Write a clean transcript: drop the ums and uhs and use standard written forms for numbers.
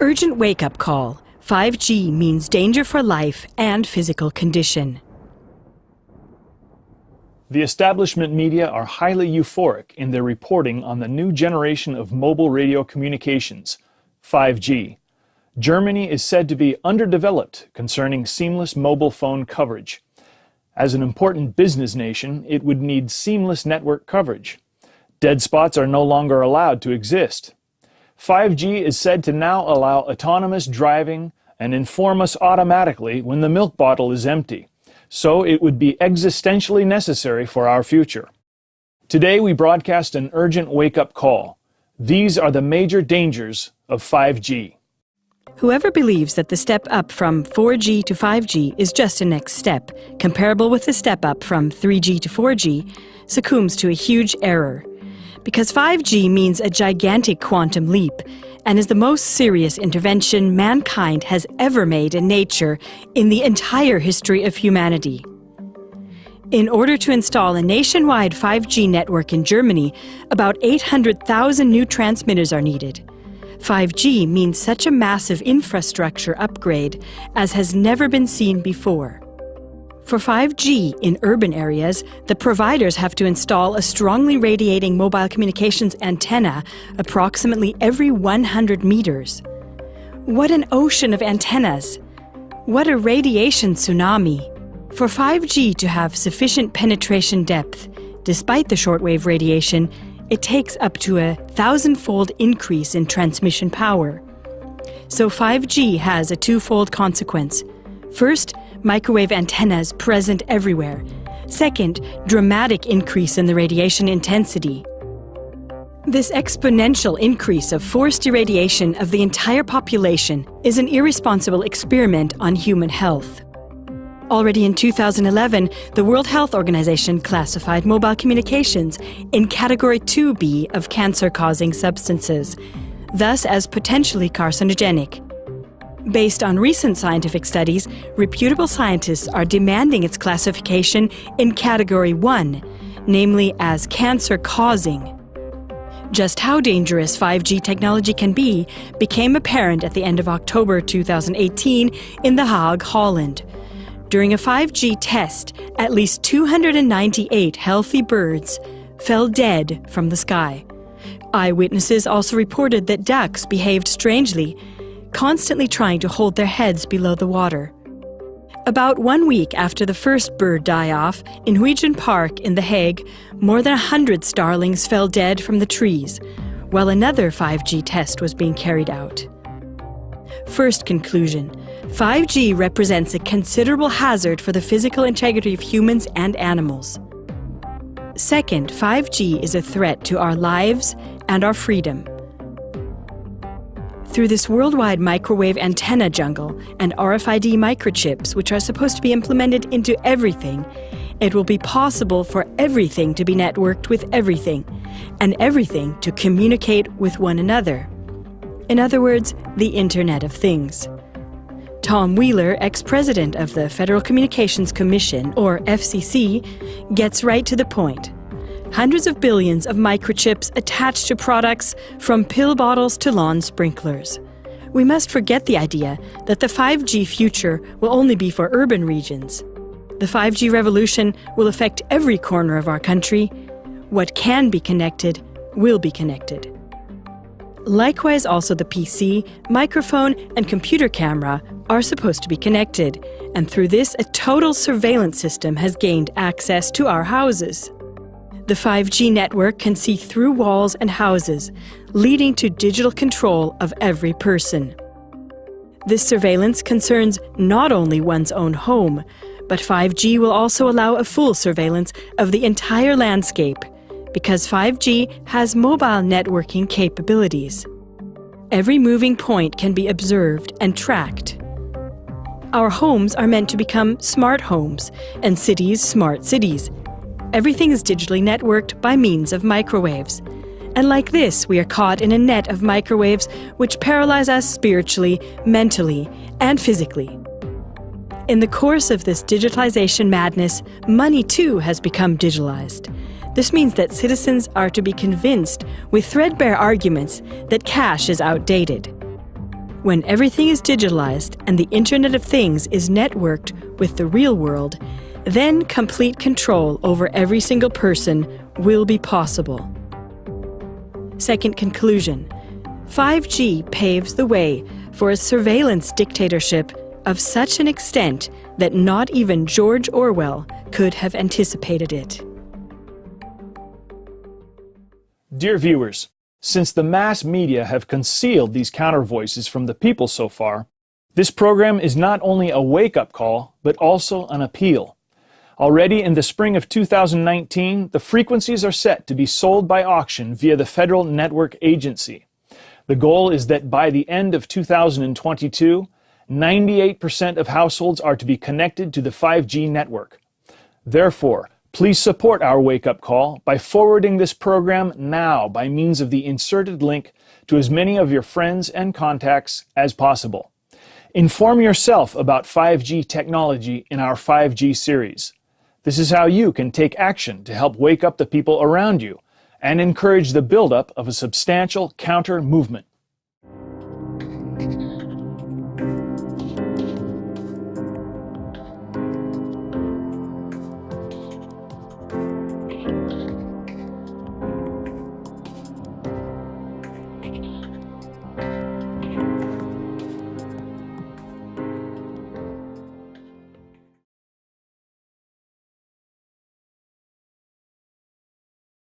Urgent wake-up call. 5G means danger for life and physical condition. The establishment media are highly euphoric in their reporting on the new generation of mobile radio communications, 5G. Germany is said to be underdeveloped concerning seamless mobile phone coverage. As an important business nation, it would need seamless network coverage. Dead spots are no longer allowed to exist. 5G is said to now allow autonomous driving and inform us automatically when the milk bottle is empty. So it would be existentially necessary for our future. Today we broadcast an urgent wake-up call. These are the major dangers of 5G. Whoever believes that the step up from 4G to 5G is just a next step, comparable with the step up from 3G to 4G, succumbs to a huge error. Because 5G means a gigantic quantum leap and is the most serious intervention mankind has ever made in nature in the entire history of humanity. In order to install a nationwide 5G network in Germany, about 800,000 new transmitters are needed. 5G means such a massive infrastructure upgrade as has never been seen before. For 5G in urban areas, the providers have to install a strongly radiating mobile communications antenna approximately every 100 meters. What an ocean of antennas! What a radiation tsunami! For 5G to have sufficient penetration depth, despite the shortwave radiation, it takes up to a 1,000-fold increase in transmission power. So 5G has a twofold consequence. First, microwave antennas present everywhere. Second, dramatic increase in the radiation intensity. This exponential increase of forced irradiation of the entire population is an irresponsible experiment on human health. Already in 2011, the World Health Organization classified mobile communications in Category 2B of cancer-causing substances, thus as potentially carcinogenic. Based on recent scientific studies, reputable scientists are demanding its classification in Category 1, namely as cancer-causing. Just how dangerous 5G technology can be became apparent at the end of October 2018 in The Hague, Holland. During a 5G test, at least 298 healthy birds fell dead from the sky. Eyewitnesses also reported that ducks behaved strangely, constantly trying to hold their heads below the water. About 1 week after the first bird die-off, in Huygen Park in The Hague, more than 100 starlings fell dead from the trees, while another 5G test was being carried out. First conclusion: 5G represents a considerable hazard for the physical integrity of humans and animals. Second, 5G is a threat to our lives and our freedom. Through this worldwide microwave antenna jungle and RFID microchips, which are supposed to be implemented into everything, it will be possible for everything to be networked with everything, and everything to communicate with one another. In other words, the Internet of Things. Tom Wheeler, ex-president of the Federal Communications Commission, or FCC, gets right to the point. Hundreds of billions of microchips attached to products from pill bottles to lawn sprinklers. We must forget the idea that the 5G future will only be for urban regions. The 5G revolution will affect every corner of our country. What can be connected will be connected. Likewise, also the PC, microphone, and computer camera are supposed to be connected, and through this a total surveillance system has gained access to our houses. The 5G network can see through walls and houses, leading to digital control of every person. This surveillance concerns not only one's own home, but 5G will also allow a full surveillance of the entire landscape, because 5G has mobile networking capabilities. Every moving point can be observed and tracked. Our homes are meant to become smart homes, and cities smart cities. Everything is digitally networked by means of microwaves. And like this, we are caught in a net of microwaves which paralyze us spiritually, mentally, and physically. In the course of this digitalization madness, money too has become digitalized. This means that citizens are to be convinced with threadbare arguments that cash is outdated. When everything is digitalized and the Internet of Things is networked with the real world, then complete control over every single person will be possible. Second conclusion, 5G paves the way for a surveillance dictatorship of such an extent that not even George Orwell could have anticipated it. Dear viewers, since the mass media have concealed these counter voices from the people so far, this program is not only a wake-up call, but also an appeal. Already in the spring of 2019, the frequencies are set to be sold by auction via the Federal Network Agency. The goal is that by the end of 2022, 98% of households are to be connected to the 5G network. Therefore, please support our wake-up call by forwarding this program now by means of the inserted link to as many of your friends and contacts as possible. Inform yourself about 5G technology in our 5G series. This is how you can take action to help wake up the people around you and encourage the buildup of a substantial counter-movement.